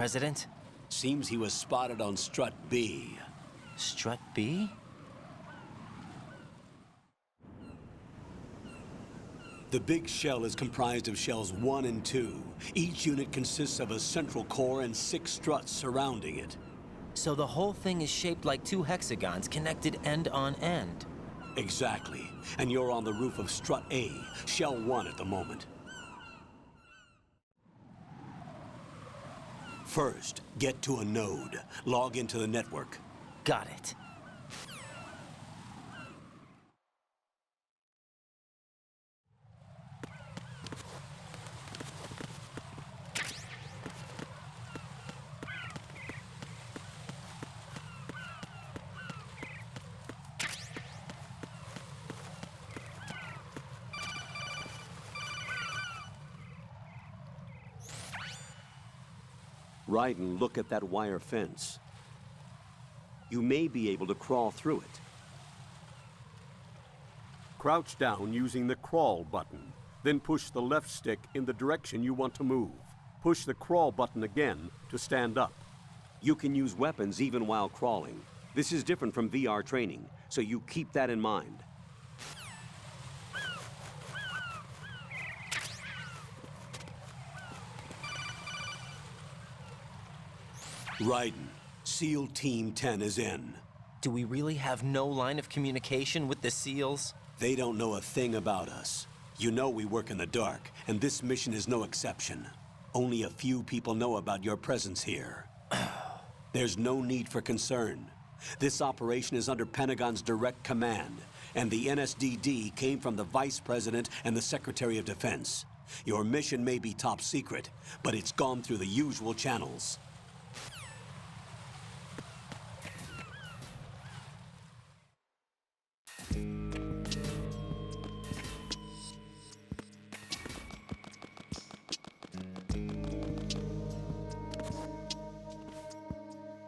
President? Seems he was spotted on Strut B. Strut B? The big shell is comprised of shells 1 and 2. Each unit consists of a central core and 6 struts surrounding it. So the whole thing is shaped like 2 hexagons connected end on end. Exactly. And you're on the roof of Strut A, Shell 1 at the moment. First, get to a node. Log into the network. Got it. Right, and look at that wire fence. You may be able to crawl through it. Crouch down using the crawl button. Then push the left stick in the direction you want to move. Push the crawl button again to stand up. You can use weapons even while crawling. This is different from VR training, so you keep that in mind. Raiden, SEAL Team 10 is in. Do we really have no line of communication with the SEALs? They don't know a thing about us. You know we work in the dark, and this mission is no exception. Only a few people know about your presence here. There's no need for concern. This operation is under Pentagon's direct command, and the NSDD came from the Vice President and the Secretary of Defense. Your mission may be top secret, but it's gone through the usual channels.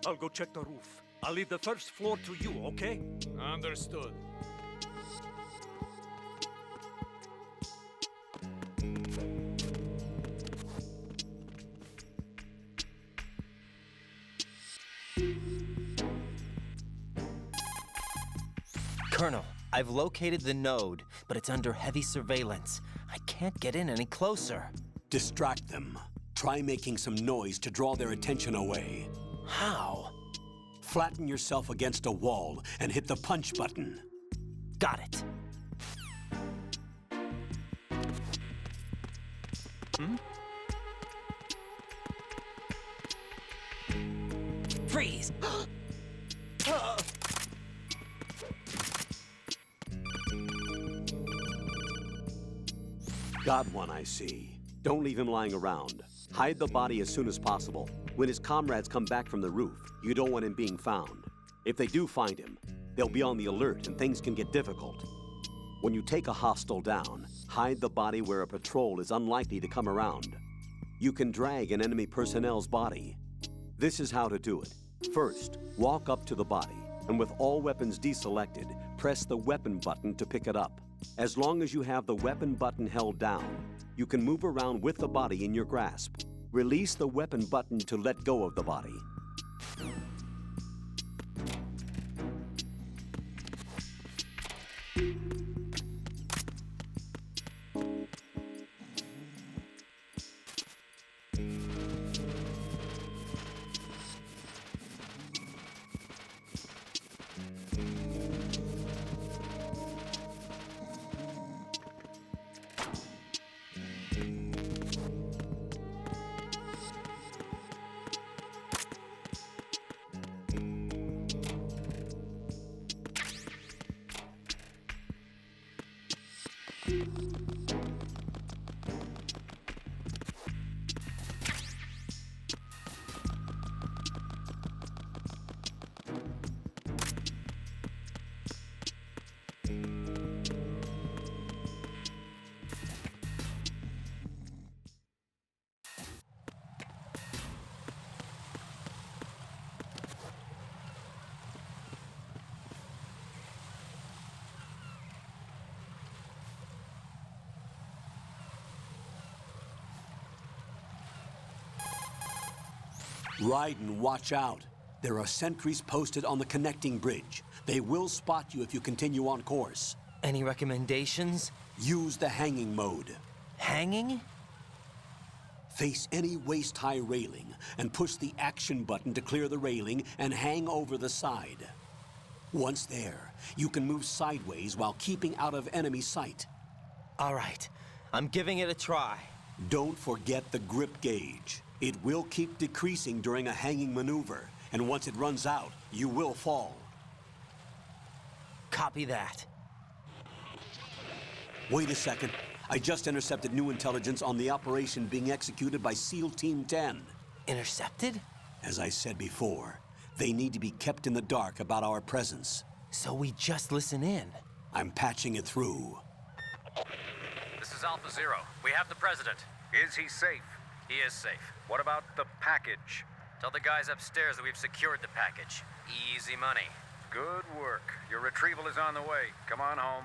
I'll go check the roof. I'll leave the first floor to you, okay? Understood. Colonel, I've located the node, but it's under heavy surveillance. I can't get in any closer. Distract them. Try making some noise to draw their attention away. How? Flatten yourself against a wall and hit the punch button. Got it. Freeze! Got one, I see. Don't leave him lying around. Hide the body as soon as possible. When his comrades come back from the roof, you don't want him being found. If they do find him, they'll be on the alert and things can get difficult. When you take a hostile down, hide the body where a patrol is unlikely to come around. You can drag an enemy personnel's body. This is how to do it. First, walk up to the body, and with all weapons deselected, press the weapon button to pick it up. As long as you have the weapon button held down, you can move around with the body in your grasp. Release the weapon button to let go of the body. Raiden, watch out. There are sentries posted on the connecting bridge. They will spot you if you continue on course. Any recommendations? Use the hanging mode. Hanging? Face any waist-high railing and push the action button to clear the railing and hang over the side. Once there, you can move sideways while keeping out of enemy sight. All right, I'm giving it a try. Don't forget the grip gauge. It will keep decreasing during a hanging maneuver, and once it runs out, you will fall. Copy that. Wait a second. I just intercepted new intelligence on the operation being executed by SEAL Team 10. Intercepted? As I said before, they need to be kept in the dark about our presence. So we just listen in. I'm patching it through. This is Alpha Zero. We have the president. Is he safe? He is safe. What about the package? Tell the guys upstairs that we've secured the package. Easy money. Good work. Your retrieval is on the way. Come on home.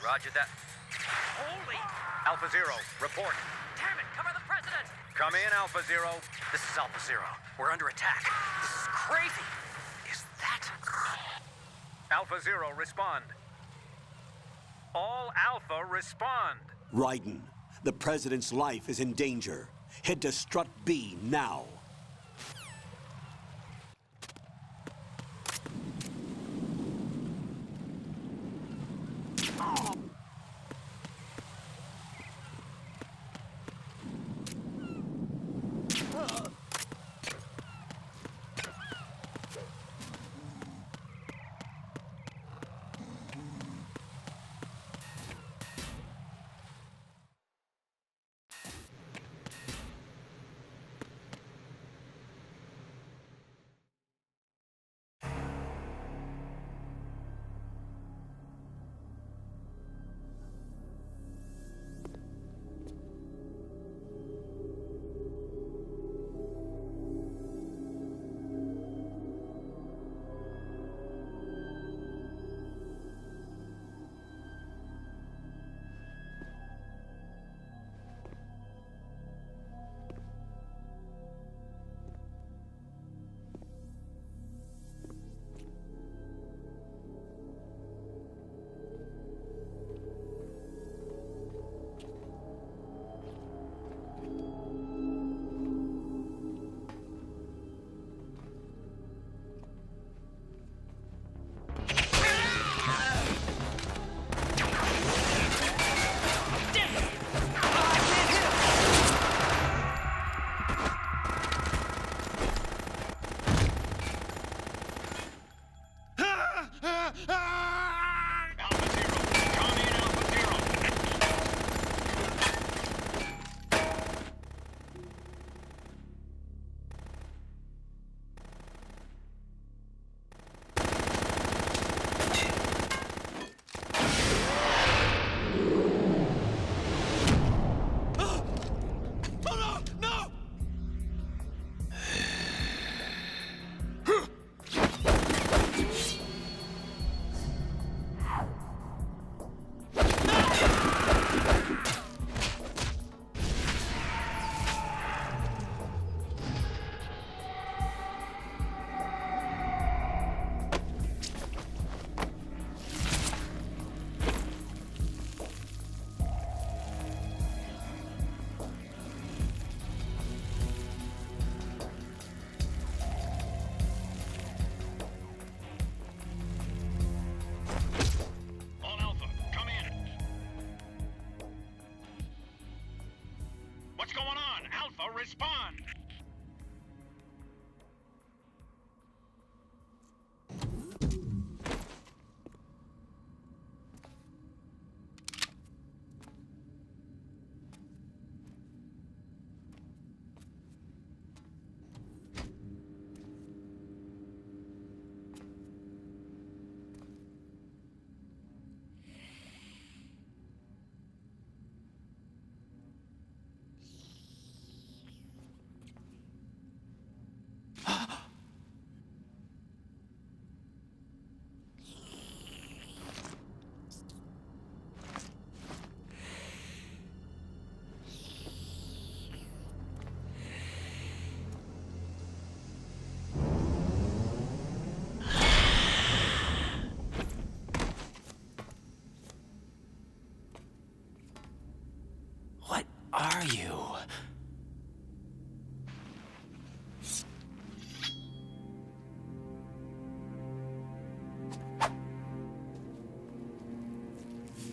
Roger that. Holy! Alpha Zero, report. Damn it! Cover the president! Come in, Alpha Zero. This is Alpha Zero. We're under attack. This is crazy. Is that... Alpha Zero, respond. All Alpha, respond. Raiden, the President's life is in danger. Head to Strut B now.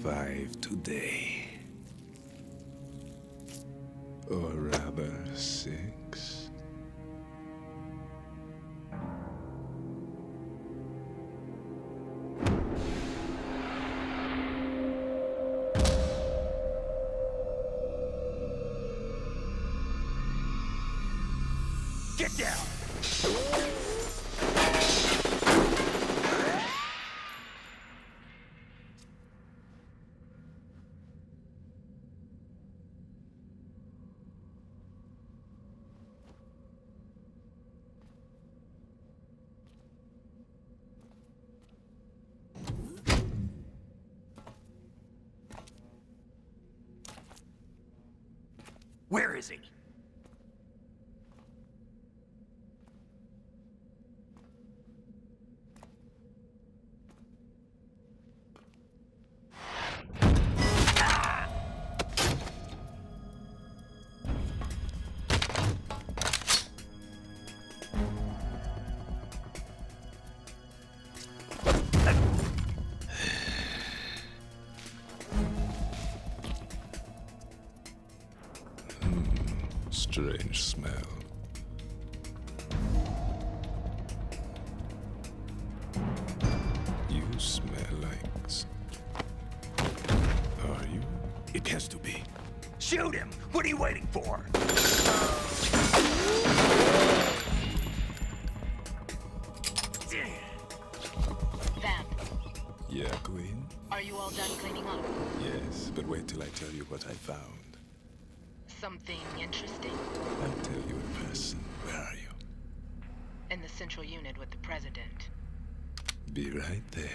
5 today. Or rather, 6. Get down! Where is he? Strange smell. You smell like... Are you? It has to be. Shoot him! What are you waiting for? Vamp, Yeah, Queen? are you all done cleaning up? Yes, but wait till I tell you what I found. Something interesting? I'll tell you in person. Where are you? In the central unit with the president. Be right there.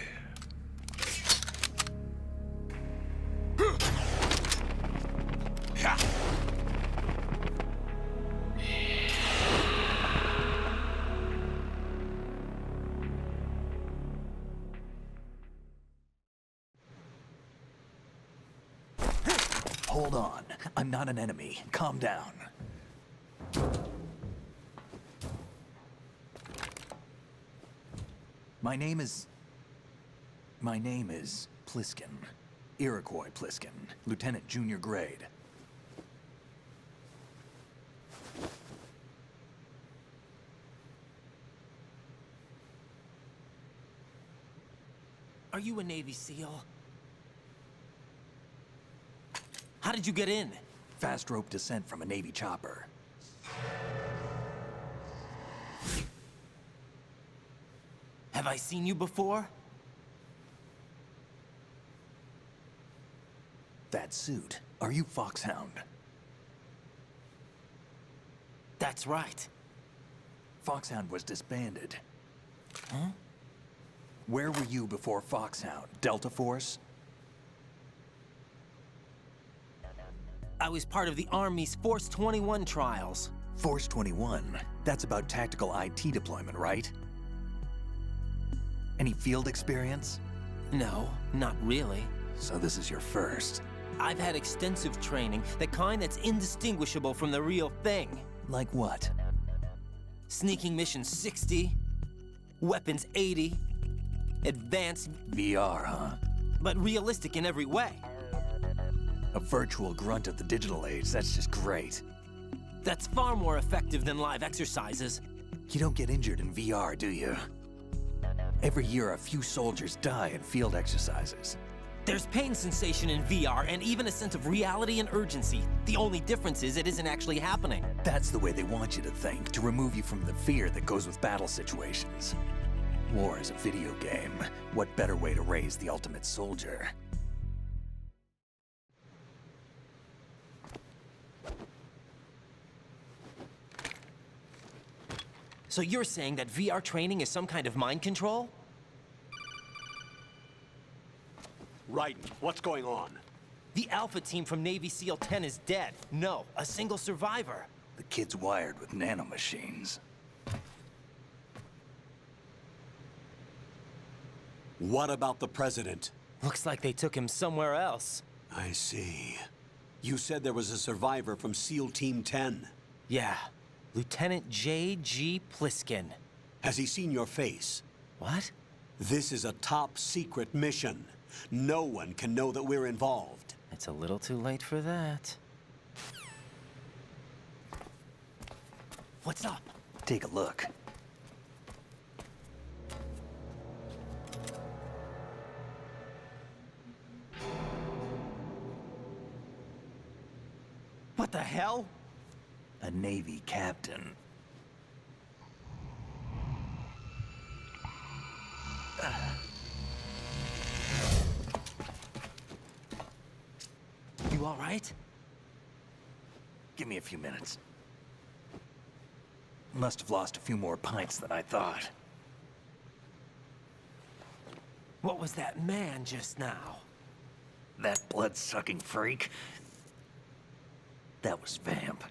Hold on. I'm not an enemy. Calm down. My name is Pliskin. Iroquois Pliskin. Lieutenant Junior Grade. Are you a Navy SEAL? How did you get in? Fast rope descent from a Navy chopper. Have I seen you before? That suit. Are you Foxhound? That's right. Foxhound was disbanded. Huh? Where were you before Foxhound? Delta Force? I was part of the Army's Force 21 trials. Force 21? That's about tactical IT deployment, right? Any field experience? No, not really. So this is your first. I've had extensive training, the kind that's indistinguishable from the real thing. Like what? Sneaking mission 60, weapons 80, advanced, VR, huh? but realistic in every way. A virtual grunt of the digital age, that's just great. That's far more effective than live exercises. You don't get injured in VR, do you? Every year, a few soldiers die in field exercises. There's pain sensation in VR and even a sense of reality and urgency. The only difference is it isn't actually happening. That's the way they want you to think, to remove you from the fear that goes with battle situations. War is a video game. What better way to raise the ultimate soldier? So you're saying that VR training is some kind of mind control? Right. What's going on? The Alpha team from Navy SEAL 10 is dead. No, a single survivor. The kid's wired with nanomachines. What about the president? Looks like they took him somewhere else. I see. You said there was a survivor from SEAL Team 10. Yeah, Lieutenant J.G. Pliskin. Has he seen your face? What? This is a top secret mission. No one can know that we're involved. It's a little too late for that. What's up? Take a look. What the hell? A Navy captain. You all right? Give me a few minutes. Must have lost a few more pints than I thought. What was that man just now? That blood-sucking freak? That was Vamp.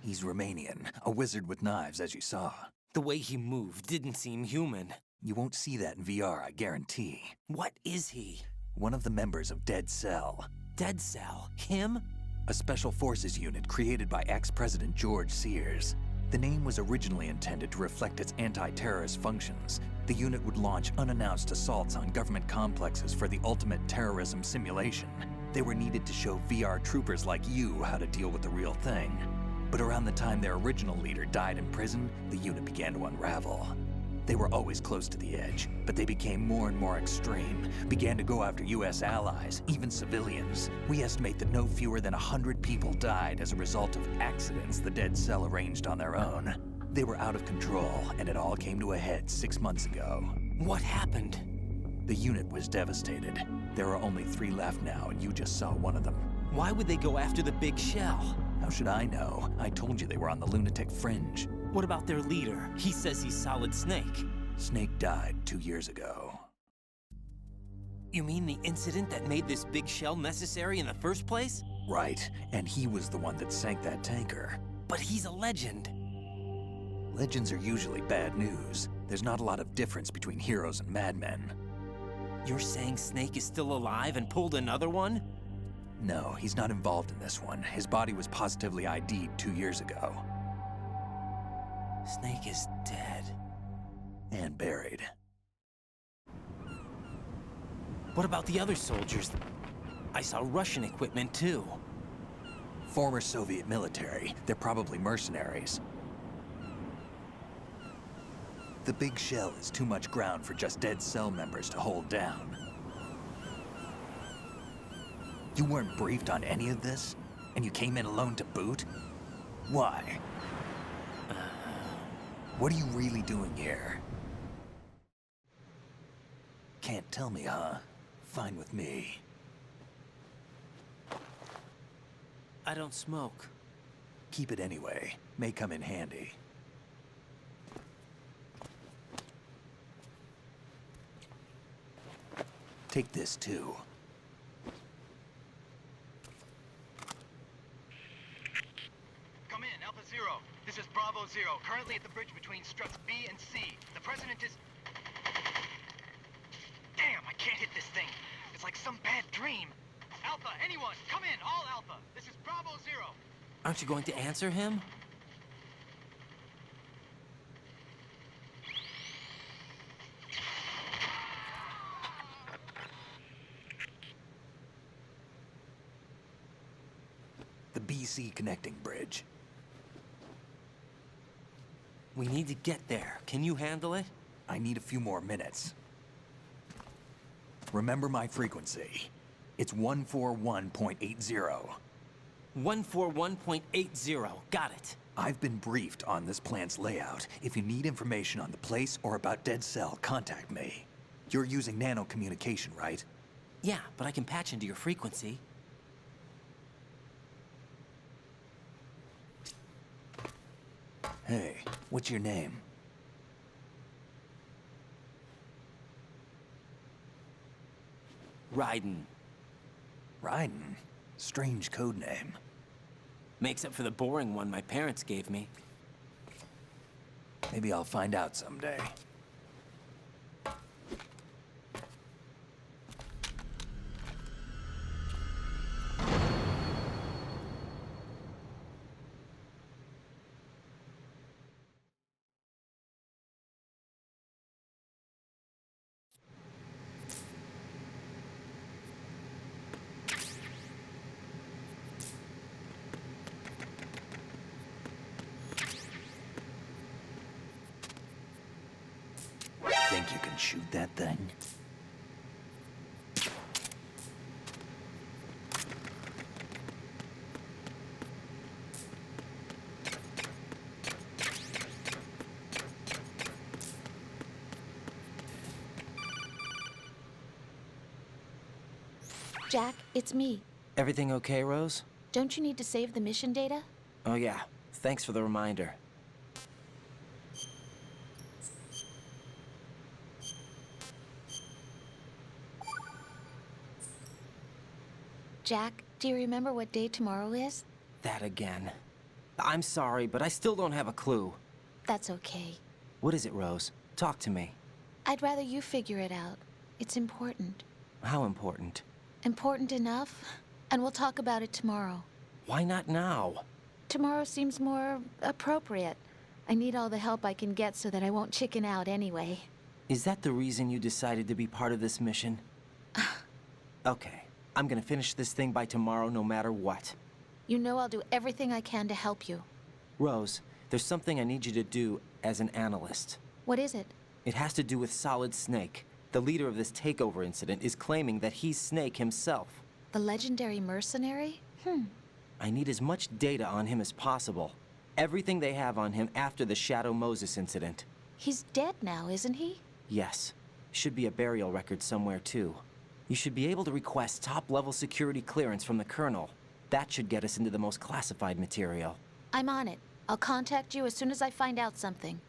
He's Romanian, a wizard with knives, as you saw. The way he moved didn't seem human. You won't see that in VR, I guarantee. What is he? One of the members of Dead Cell. Dead Cell? Him? A special forces unit created by ex-President George Sears. The name was originally intended to reflect its anti-terrorist functions. The unit would launch unannounced assaults on government complexes for the ultimate terrorism simulation. They were needed to show VR troopers like you how to deal with the real thing. But around the time their original leader died in prison, the unit began to unravel. They were always close to the edge, but they became more and more extreme, began to go after US allies, even civilians. We estimate that no fewer than 100 people died as a result of accidents the Dead Cell arranged on their own. They were out of control, and it all came to a head 6 months ago. What happened? The unit was devastated. There are only 3 left now, and you just saw one of them. Why would they go after the big shell? How should I know? I told you they were on the lunatic fringe. What about their leader? He says he's Solid Snake. Snake died 2 years ago. You mean the incident that made this big shell necessary in the first place? Right, and he was the one that sank that tanker. But he's a legend. Legends are usually bad news. There's not a lot of difference between heroes and madmen. You're saying Snake is still alive and pulled another one? No, he's not involved in this one. His body was positively ID'd 2 years ago. Snake is dead. And buried. What about the other soldiers? I saw Russian equipment too. Former Soviet military. They're probably mercenaries. The big shell is too much ground for just Dead Cell members to hold down. You weren't briefed on any of this? And you came in alone to boot? Why? What are you really doing here? Can't tell me, huh? Fine with me. I don't smoke. Keep it anyway. May come in handy. Take this too. Come in, Alpha Zero. This is Bravo Zero, currently at the bridge between struts B and C. The President is... Damn, I can't hit this thing. It's like some bad dream. Alpha, anyone, come in, all Alpha. This is Bravo Zero. Aren't you going to answer him? The BC connecting bridge. We need to get there. Can you handle it? I need a few more minutes. Remember my frequency. It's 141.80. 141.80. Got it. I've been briefed on this plant's layout. If you need information on the place or about Dead Cell, contact me. You're using nano communication, right? Yeah, but I can patch into your frequency. Hey, what's your name? Raiden. Raiden? Strange code name. Makes up for the boring one my parents gave me. Maybe I'll find out someday. shoot that thing? Jack, it's me. Everything okay, Rose? Don't you need to save the mission data? Oh yeah, thanks for the reminder. Jack, do you remember what day tomorrow is? That again. I'm sorry, but I still don't have a clue. That's okay. What is it, Rose? Talk to me. I'd rather you figure it out. It's important. How important? Important enough, and we'll talk about it tomorrow. Why not now? Tomorrow seems more appropriate. I need all the help I can get so that I won't chicken out anyway. Is that the reason you decided to be part of this mission? Okay, I'm gonna finish this thing by tomorrow no matter what. You know I'll do everything I can to help you. Rose, there's something I need you to do as an analyst. What is it? It has to do with Solid Snake. The leader of this takeover incident is claiming that he's Snake himself. The legendary mercenary? I need as much data on him as possible. Everything they have on him after the Shadow Moses incident. He's dead now, isn't he? Yes. Should be a burial record somewhere, too. You should be able to request top-level security clearance from the Colonel. That should get us into the most classified material. I'm on it. I'll contact you as soon as I find out something.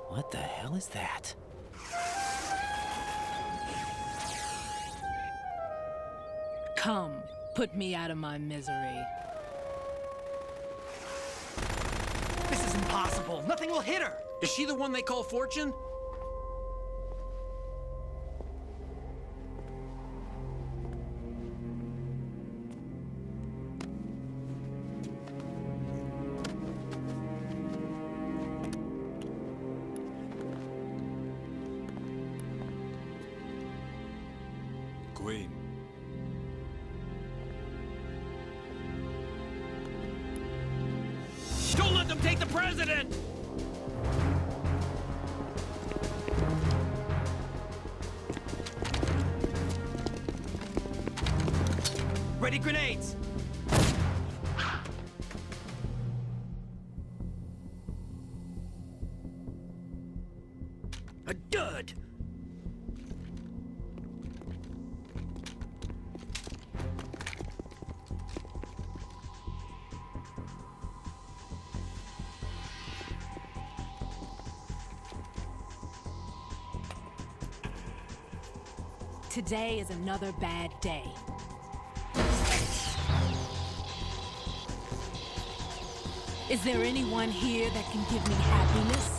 What the hell is that? Come, put me out of my misery. This is impossible. Nothing will hit her. Is she the one they call Fortune? Queen. Don't let them take the president! Ready grenades. A dud. Today is another bad day. Is there anyone here that can give me happiness?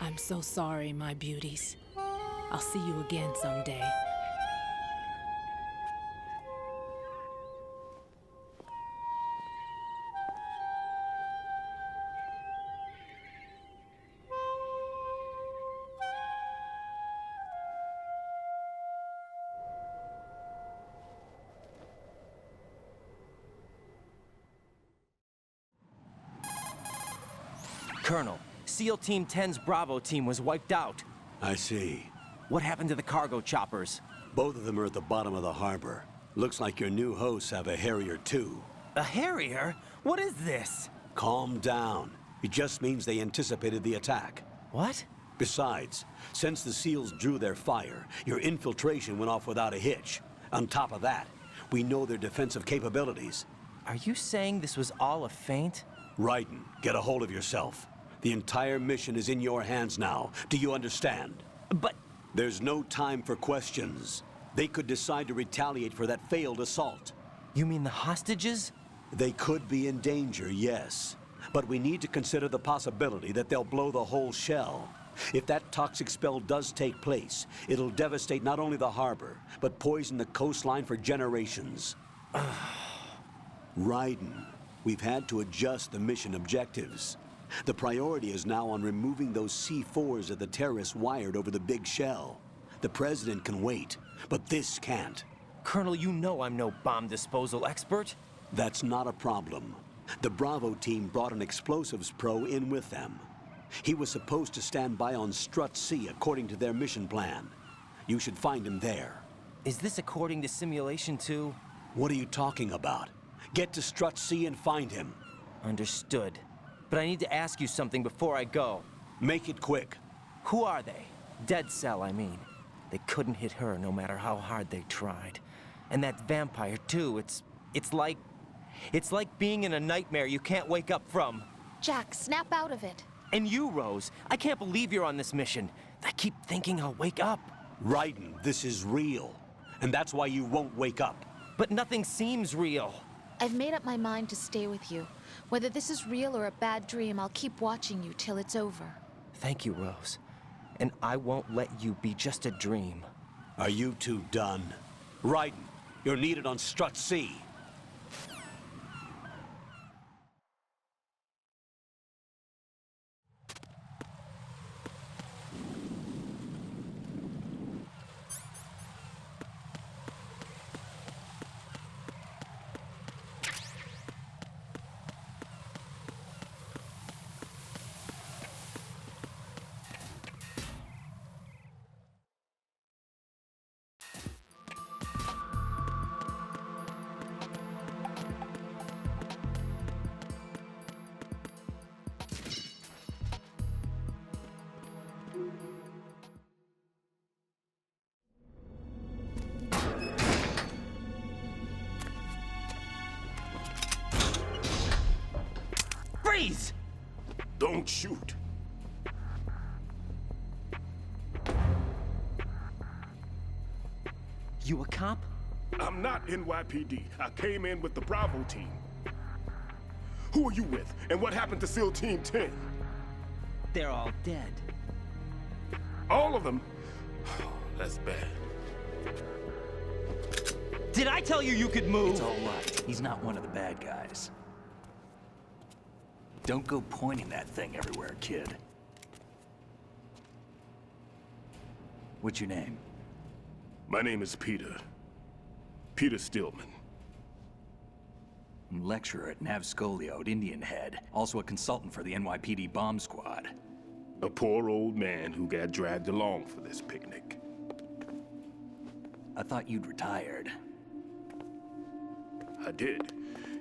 I'm so sorry, my beauties. I'll see you again someday. Colonel, SEAL Team 10's Bravo team was wiped out. I see. What happened to the cargo choppers? Both of them are at the bottom of the harbor. Looks like your new hosts have a Harrier too. A Harrier? What is this? Calm down. It just means they anticipated the attack. What? Besides, since the SEALs drew their fire, your infiltration went off without a hitch. On top of that, we know their defensive capabilities. Are you saying this was all a feint? Raiden, get a hold of yourself. The entire mission is in your hands now. Do you understand? But... There's no time for questions. They could decide to retaliate for that failed assault. You mean the hostages? They could be in danger, yes. But we need to consider the possibility that they'll blow the whole shell. If that toxic spell does take place, it'll devastate not only the harbor, but poison the coastline for generations. Raiden, we've had to adjust the mission objectives. The priority is now on removing those C4s that the terrorists wired over the big shell. The President can wait, but this can't. Colonel, you know I'm no bomb disposal expert. That's not a problem. The Bravo team brought an explosives pro in with them. He was supposed to stand by on Strut C according to their mission plan. You should find him there. Is this according to simulation too? What are you talking about? Get to Strut C and find him. Understood. But I need to ask you something before I go. Make it quick. Who are they? Dead Cell, I mean. They couldn't hit her no matter how hard they tried. And that vampire too, it's like being in a nightmare you can't wake up from. Jack, snap out of it. And you, Rose, I can't believe you're on this mission. I keep thinking I'll wake up. Raiden, this is real. And that's why you won't wake up. But nothing seems real. I've made up my mind to stay with you. Whether this is real or a bad dream, I'll keep watching you till it's over. Thank you, Rose. And I won't let you be just a dream. Are you two done? Raiden, you're needed on Strut C. Freeze! Don't shoot. You a cop? I'm not NYPD. I came in with the Bravo team. Who are you with? And what happened to SEAL Team 10? They're all dead. All of them? That's bad. Did I tell you you could move? It's all right. He's not one of the bad guys. Don't go pointing that thing everywhere, kid. What's your name? My name is Peter. Peter Stillman. I'm lecturer at Nav Scolio at Indian Head. Also a consultant for the NYPD bomb squad. A poor old man who got dragged along for this picnic. I thought you'd retired. I did.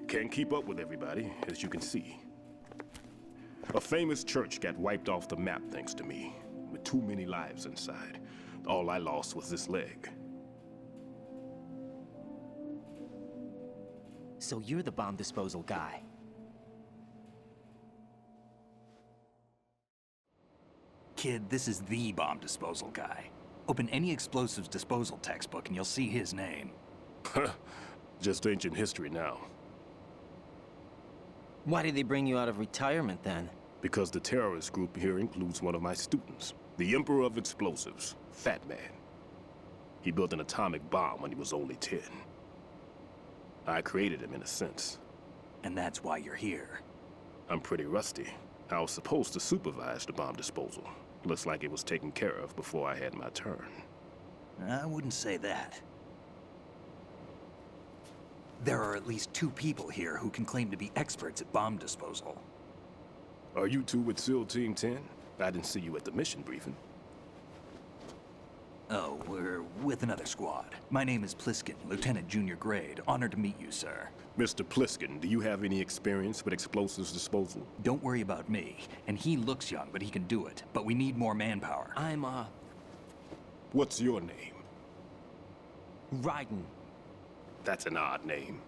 Can't keep up with everybody, as you can see. A famous church got wiped off the map thanks to me, with too many lives inside. All I lost was this leg. So you're the bomb disposal guy. Kid, this is the bomb disposal guy. Open any explosives disposal textbook and you'll see his name. Just ancient history now. Why did they bring you out of retirement then? Because the terrorist group here includes one of my students, the Emperor of Explosives, Fat Man. He built an atomic bomb when he was only 10. I created him in a sense. And that's why you're here. I'm pretty rusty. I was supposed to supervise the bomb disposal. Looks like it was taken care of before I had my turn. I wouldn't say that. There are at least 2 people here who can claim to be experts at bomb disposal. Are you two with SEAL Team 10? I didn't see you at the mission briefing. Oh, we're with another squad. My name is Pliskin, Lieutenant Junior Grade. Honored to meet you, sir. Mr. Pliskin, do you have any experience with explosives disposal? Don't worry about me. And he looks young, but he can do it. But we need more manpower. What's your name? Raiden. That's an odd name.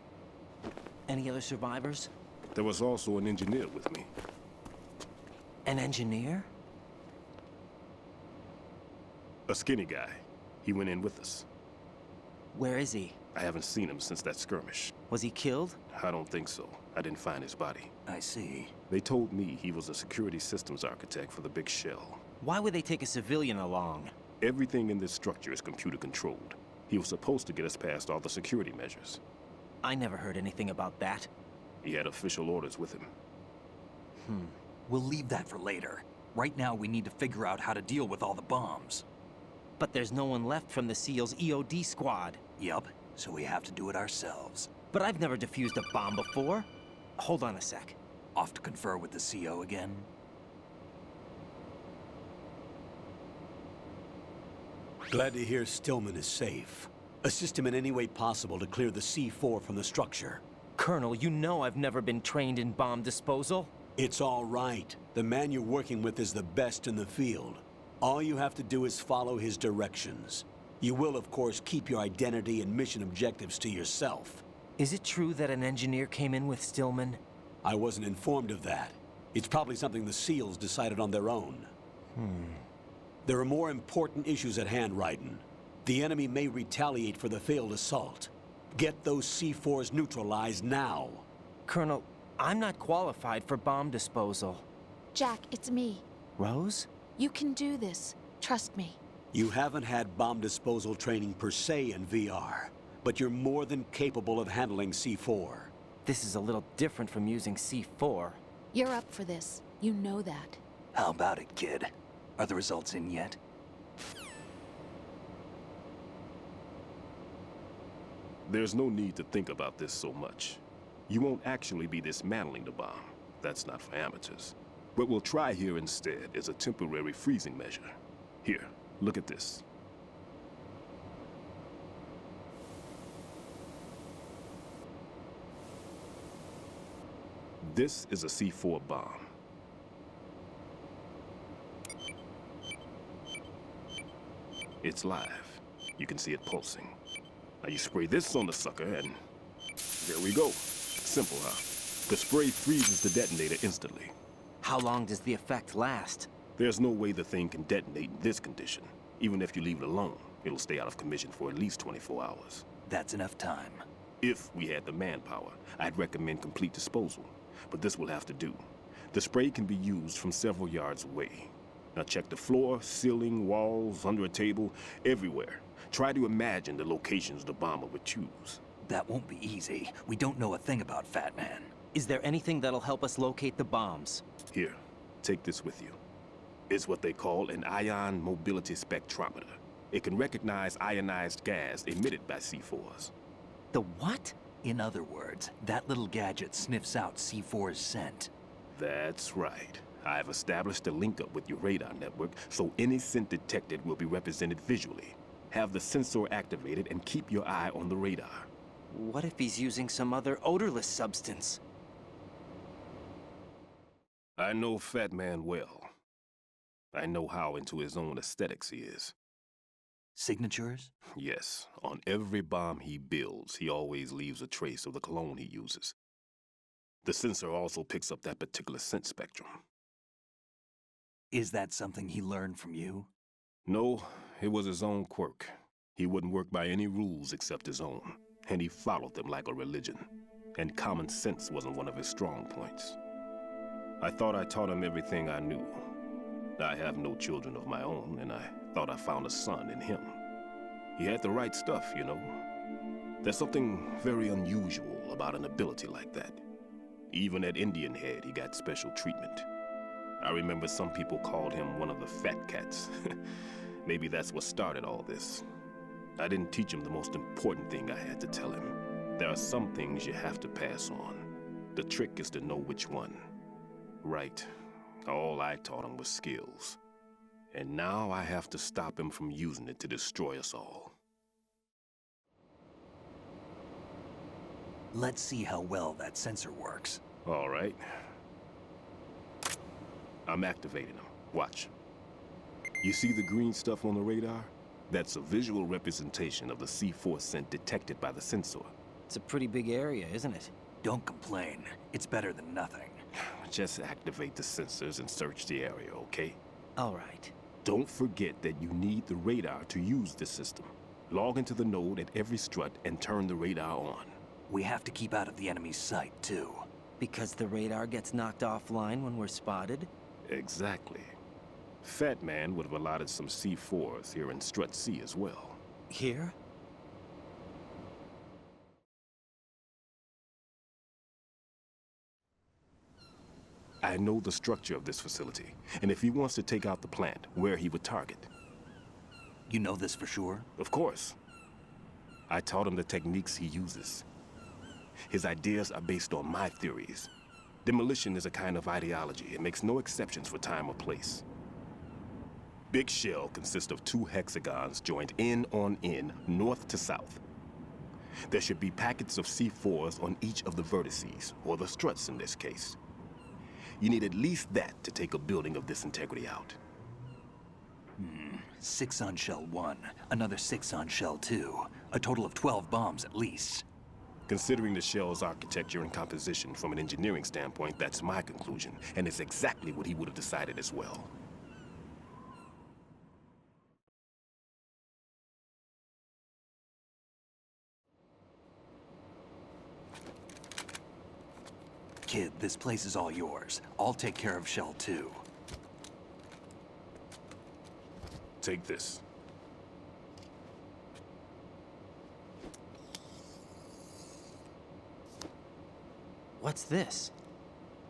Any other survivors? There was also an engineer with me. An engineer? A skinny guy. He went in with us. Where is he? I haven't seen him since that skirmish. Was he killed? I don't think so. I didn't find his body. I see. They told me he was a security systems architect for the big shell. Why would they take a civilian along? Everything in this structure is computer controlled. He was supposed to get us past all the security measures. I never heard anything about that. He had official orders with him. We'll leave that for later. Right now, we need to figure out how to deal with all the bombs. But there's no one left from the SEAL's EOD squad. Yup, so we have to do it ourselves. But I've never defused a bomb before. Hold on a sec. Off to confer with the CO again? Glad to hear Stillman is safe. Assist him in any way possible to clear the C4 from the structure. Colonel, you know I've never been trained in bomb disposal. It's all right. The man you're working with is the best in the field. All you have to do is follow his directions. You will, of course, keep your identity and mission objectives to yourself. Is it true that an engineer came in with Stillman? I wasn't informed of that. It's probably something the SEALs decided on their own. There are more important issues at hand, Raiden. The enemy may retaliate for the failed assault. Get those C4s neutralized now. Colonel, I'm not qualified for bomb disposal. Jack, it's me. Rose? You can do this. Trust me. You haven't had bomb disposal training per se in VR, but you're more than capable of handling C4. This is a little different from using C4. You're up for this. You know that. How about it, kid? Are the results in yet? There's no need to think about this so much. You won't actually be dismantling the bomb. That's not for amateurs. What we'll try here instead is a temporary freezing measure. Here, look at this. This is a C4 bomb. It's live. You can see it pulsing. Now you spray this on the sucker and there we go. Simple, huh? The spray freezes the detonator instantly. How long does the effect last? There's no way the thing can detonate in this condition. Even if you leave it alone, it'll stay out of commission for at least 24 hours. That's enough time. If we had the manpower, I'd recommend complete disposal. But this will have to do. The spray can be used from several yards away. Now check the floor, ceiling, walls, under a table, everywhere. Try to imagine the locations the bomber would choose. That won't be easy. We don't know a thing about Fat Man. Is there anything that'll help us locate the bombs? Here, take this with you. It's what they call an ion mobility spectrometer. It can recognize ionized gas emitted by C4s. The what? In other words, that little gadget sniffs out C4's scent. That's right. I've established a link up with your radar network, so any scent detected will be represented visually. Have the sensor activated and keep your eye on the radar. What if he's using some other odorless substance? I know Fat Man well. I know how into his own aesthetics he is. Signatures? Yes, on every bomb he builds, he always leaves a trace of the cologne he uses. The sensor also picks up that particular scent spectrum. Is that something he learned from you? No, it was his own quirk. He wouldn't work by any rules except his own, and he followed them like a religion. And common sense wasn't one of his strong points. I thought I taught him everything I knew. I have no children of my own, and I thought I found a son in him. He had the right stuff, you know. There's something very unusual about an ability like that. Even at Indian Head, he got special treatment. I remember some people called him one of the fat cats. Maybe that's what started all this. I didn't teach him the most important thing I had to tell him. There are some things you have to pass on. The trick is to know which one. Right. All I taught him was skills. And now I have to stop him from using it to destroy us all. Let's see how well that sensor works. All right. I'm activating them. Watch. You see the green stuff on the radar? That's a visual representation of the C4 scent detected by the sensor. It's a pretty big area, isn't it? Don't complain. It's better than nothing. Just activate the sensors and search the area, okay? All right. Don't forget that you need the radar to use this system. Log into the node at every strut and turn the radar on. We have to keep out of the enemy's sight, too. Because the radar gets knocked offline when we're spotted? Exactly. Fat Man would have allotted some C4s here in Strut C as well. Here? I know the structure of this facility, and if he wants to take out the plant, where he would target. You know this for sure? Of course. I taught him the techniques he uses. His ideas are based on my theories. Demolition is a kind of ideology. It makes no exceptions for time or place. Big Shell consists of 2 hexagons joined end on end, north to south. There should be packets of C4s on each of the vertices, or the struts in this case. You need at least that to take a building of this integrity out. 6 on Shell 1, another 6 on Shell 2. A total of 12 bombs at least. Considering the shell's architecture and composition from an engineering standpoint, that's my conclusion, and it's exactly what he would have decided as well. Kid, this place is all yours. I'll take care of Shell 2. Take this. What's this?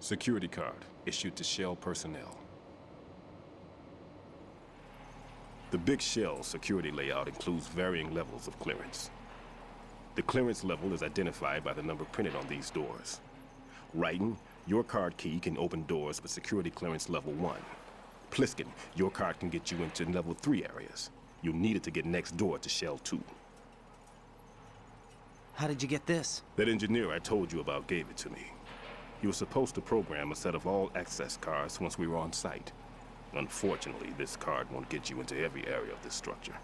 Security card, issued to Shell personnel. The Big Shell security layout includes varying levels of clearance. The clearance level is identified by the number printed on these doors. Raiden, your card key can open doors with security clearance level 1. Pliskin, your card can get you into level 3 areas. You'll need it to get next door to Shell 2. How did you get this? That engineer I told you about gave it to me. He was supposed to program a set of all access cards once we were on site. Unfortunately, this card won't get you into every area of this structure.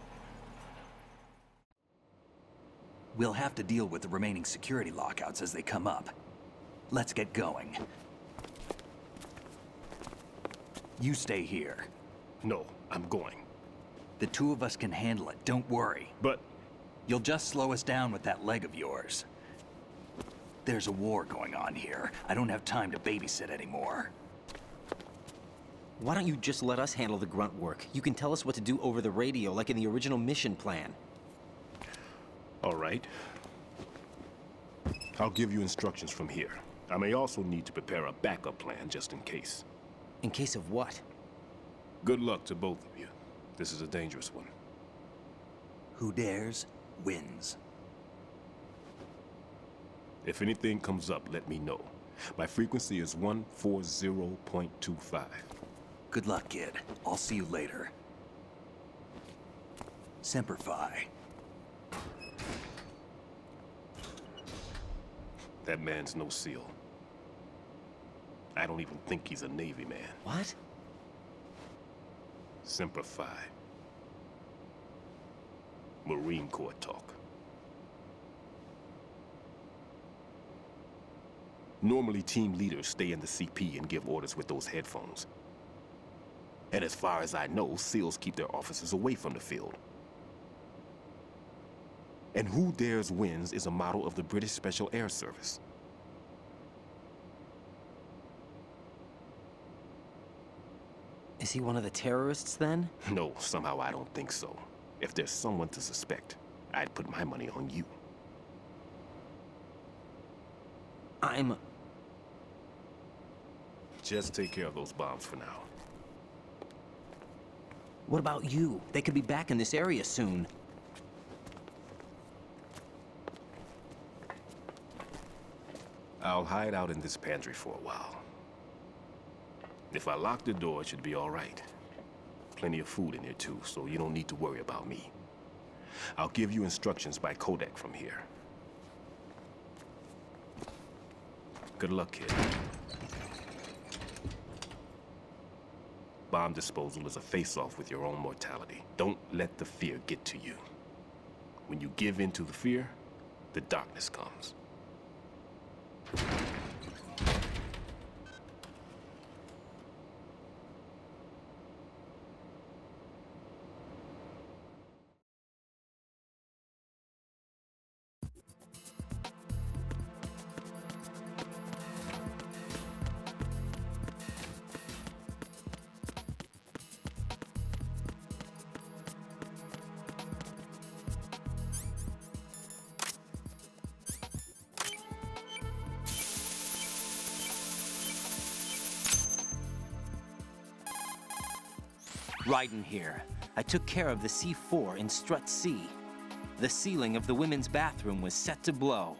We'll have to deal with the remaining security lockouts as they come up. Let's get going. You stay here. No, I'm going. The 2 of us can handle it, don't worry. But... You'll just slow us down with that leg of yours. There's a war going on here. I don't have time to babysit anymore. Why don't you just let us handle the grunt work? You can tell us what to do over the radio, like in the original mission plan. All right. I'll give you instructions from here. I may also need to prepare a backup plan just in case. In case of what? Good luck to both of you. This is a dangerous one. Who dares, wins. If anything comes up, let me know. My frequency is 140.25. Good luck, kid. I'll see you later. Semper Fi. That man's no SEAL. I don't even think he's a Navy man. What? Semper Fi. Marine Corps talk. Normally, team leaders stay in the CP and give orders with those headphones. And as far as I know, SEALs keep their officers away from the field. And Who Dares Wins is a model of the British Special Air Service. Is he one of the terrorists then? No, somehow I don't think so. If there's someone to suspect, I'd put my money on you. Just take care of those bombs for now. What about you? They could be back in this area soon. I'll hide out in this pantry for a while. If I lock the door, it should be all right. Plenty of food in here too, so you don't need to worry about me. I'll give you instructions by codec from here. Good luck, kid. Bomb disposal is a face-off with your own mortality. Don't let the fear get to you. When you give in to the fear, the darkness comes. Raiden here. I took care of the C4 in Strut C. The ceiling of the women's bathroom was set to blow.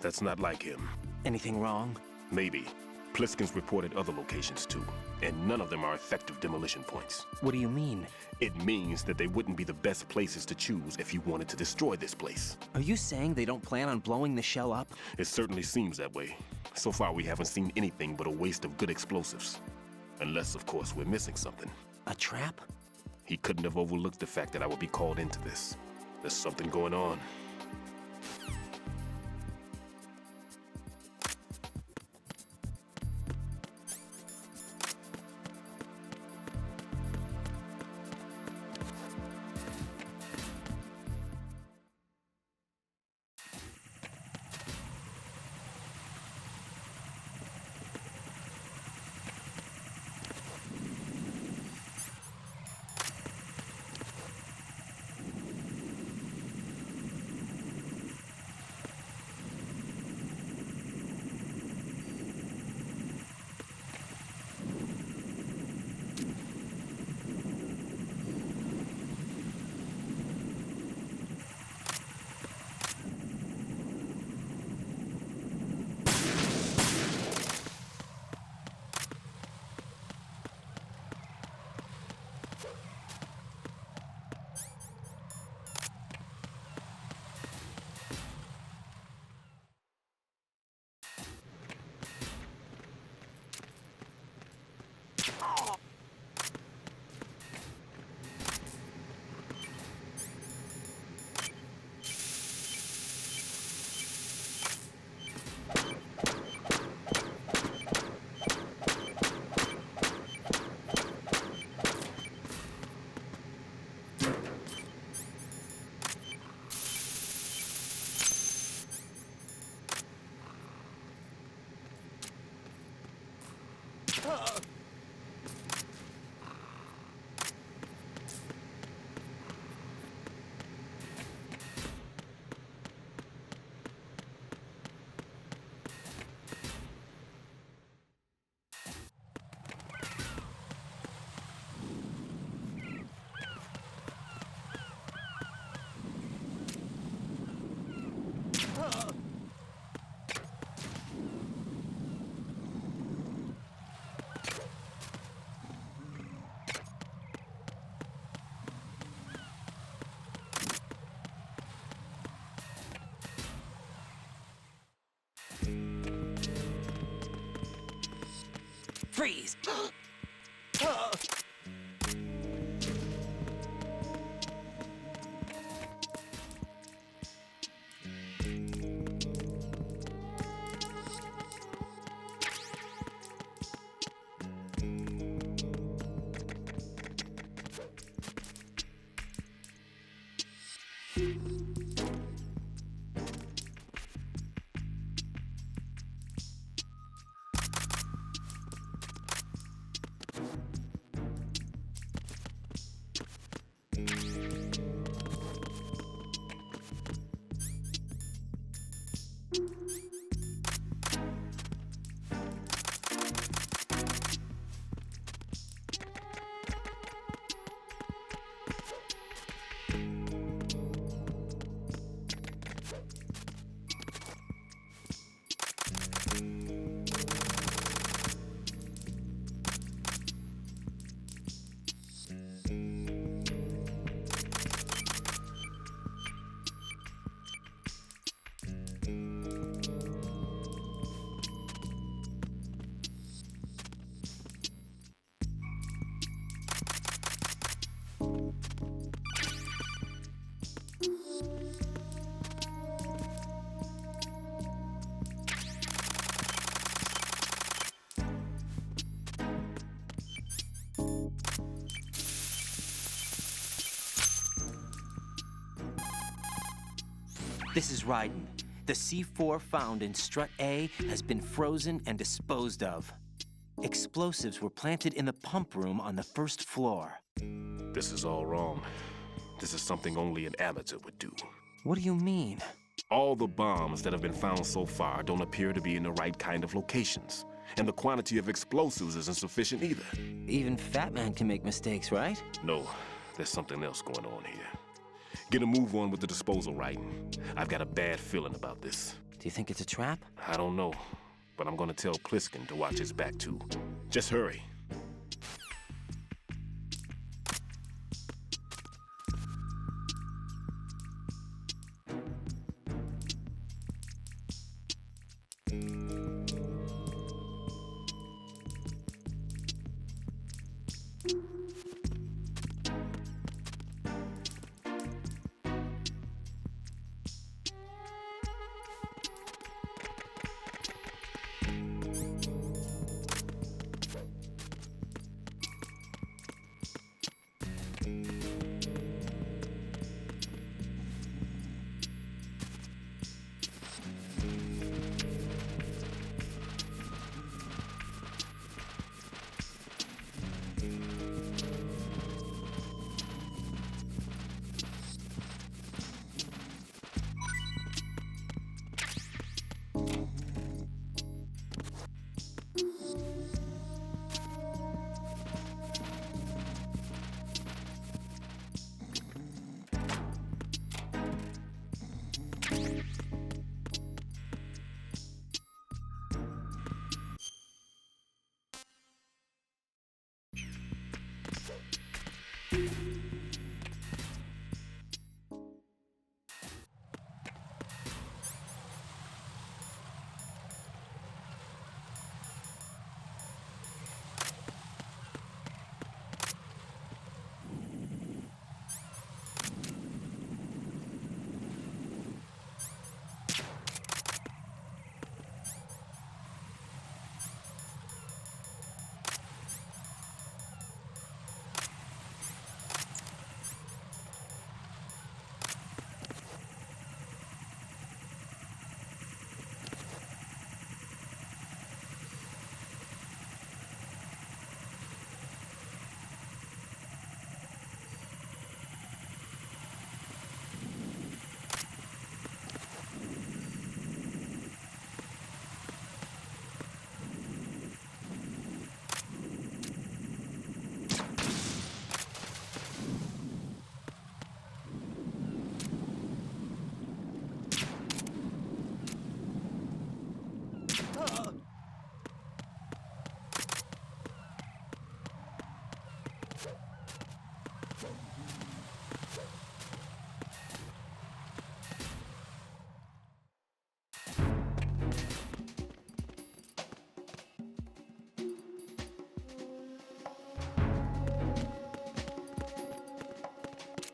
That's not like him. Anything wrong? Maybe. Pliskin's reported other locations too, and none of them are effective demolition points. What do you mean? It means that they wouldn't be the best places to choose if you wanted to destroy this place. Are you saying they don't plan on blowing the shell up? It certainly seems that way. So far, we haven't seen anything but a waste of good explosives. Unless, of course, we're missing something. A trap? He couldn't have overlooked the fact that I would be called into this. There's something going on. Freeze! This is Raiden. The C4 found in Strut A has been frozen and disposed of. Explosives were planted in the pump room on the first floor. This is all wrong. This is something only an amateur would do. What do you mean? All the bombs that have been found so far don't appear to be in the right kind of locations. And the quantity of explosives isn't sufficient either. Even Fat Man can make mistakes, right? No, there's something else going on here. Get a move on with the disposal, Raiden. I've got a bad feeling about this. Do you think it's a trap? I don't know, but I'm gonna tell Pliskin to watch his back too. Just hurry.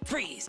Freeze!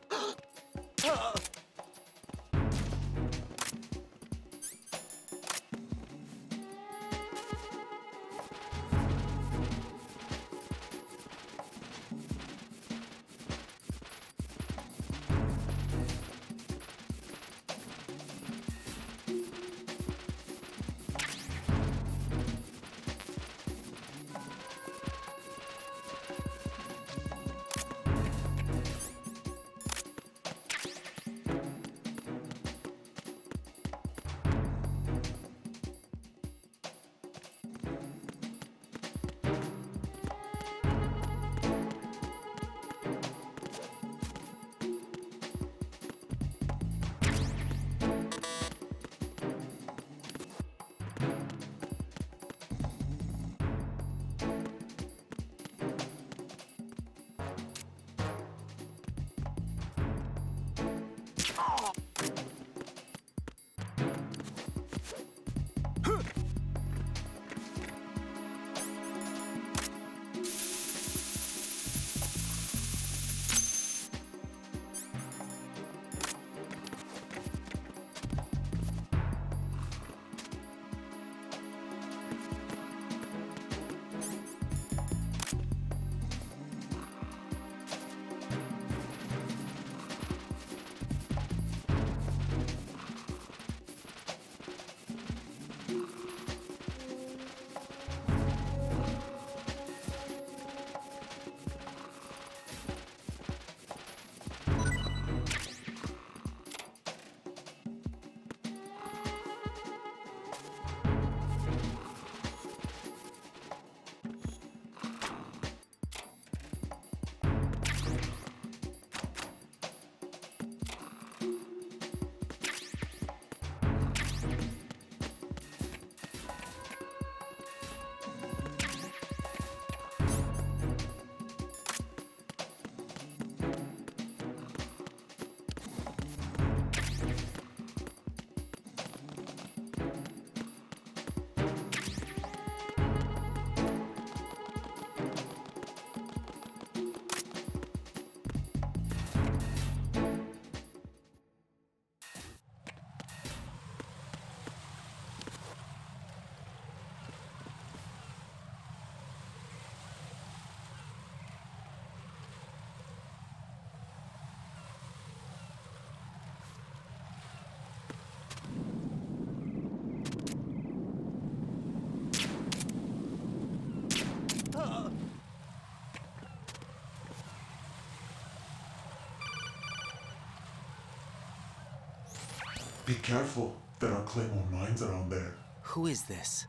Be careful. There are Claymore mines around there. Who is this?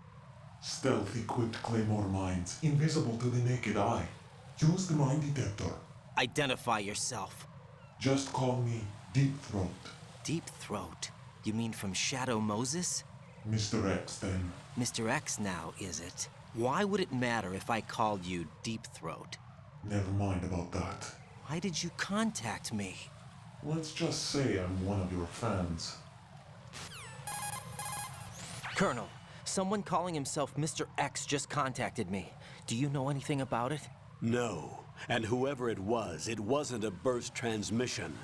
Stealth-equipped Claymore mines, invisible to the naked eye. Use the mine detector. Identify yourself. Just call me Deep Throat. Deep Throat? You mean from Shadow Moses? Mr. X, then. Mr. X now, is it? Why would it matter if I called you Deep Throat? Never mind about that. Why did you contact me? Let's just say I'm one of your fans. Colonel, someone calling himself Mr. X just contacted me. Do you know anything about it? No. And whoever it wasn't a burst transmission.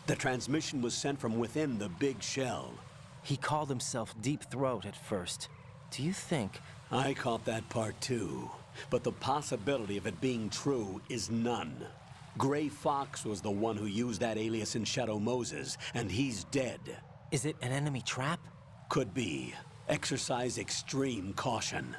The transmission was sent from within the big shell. He called himself Deep Throat at first. Do you think... I caught that part too. But the possibility of it being true is none. Gray Fox was the one who used that alias in Shadow Moses, and he's dead. Is it an enemy trap? Could be. Exercise extreme caution.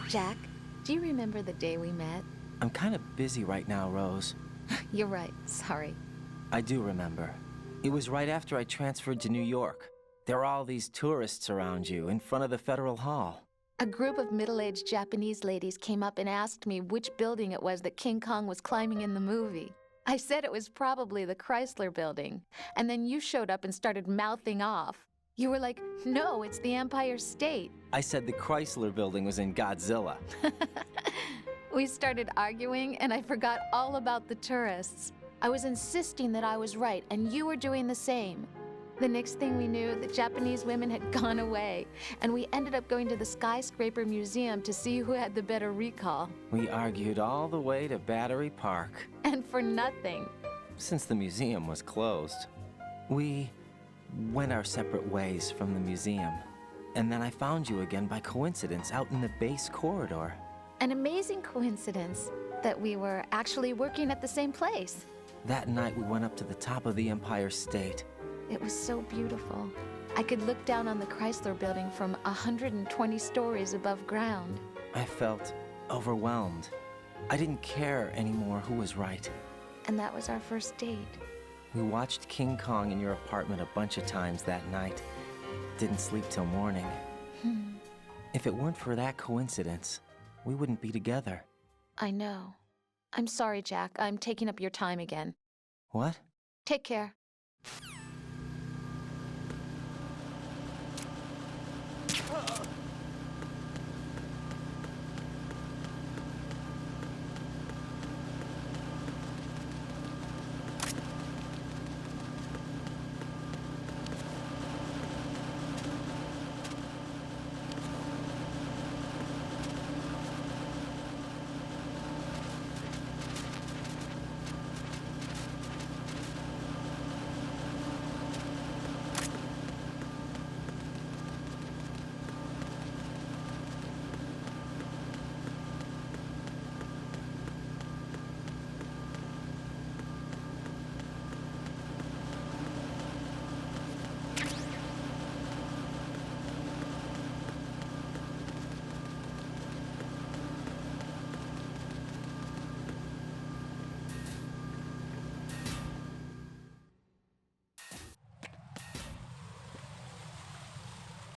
Jack, do you remember the day we met? I'm kind of busy right now, Rose. You're right, sorry. I do remember. It was right after I transferred to New York. There were all these tourists around you in front of the Federal Hall. A group of middle-aged Japanese ladies came up and asked me which building it was that King Kong was climbing in the movie. I said it was probably the Chrysler Building, and then you showed up and started mouthing off. You were like, no, it's the Empire State. I said the Chrysler Building was in Godzilla. We started arguing, and I forgot all about the tourists. I was insisting that I was right, and you were doing the same. The next thing we knew, the Japanese women had gone away, and we ended up going to the Skyscraper Museum to see who had the better recall. We argued all the way to Battery Park. And for nothing. Since the museum was closed. We went our separate ways from the museum. And then I found you again by coincidence out in the base corridor. An amazing coincidence that we were actually working at the same place. That night we went up to the top of the Empire State. It was so beautiful. I could look down on the Chrysler Building from 120 stories above ground. I felt overwhelmed. I didn't care anymore who was right. And that was our first date. We watched King Kong in your apartment a bunch of times that night. Didn't sleep till morning. If it weren't for that coincidence, we wouldn't be together. I know. I'm sorry, Jack. I'm taking up your time again. What? Take care.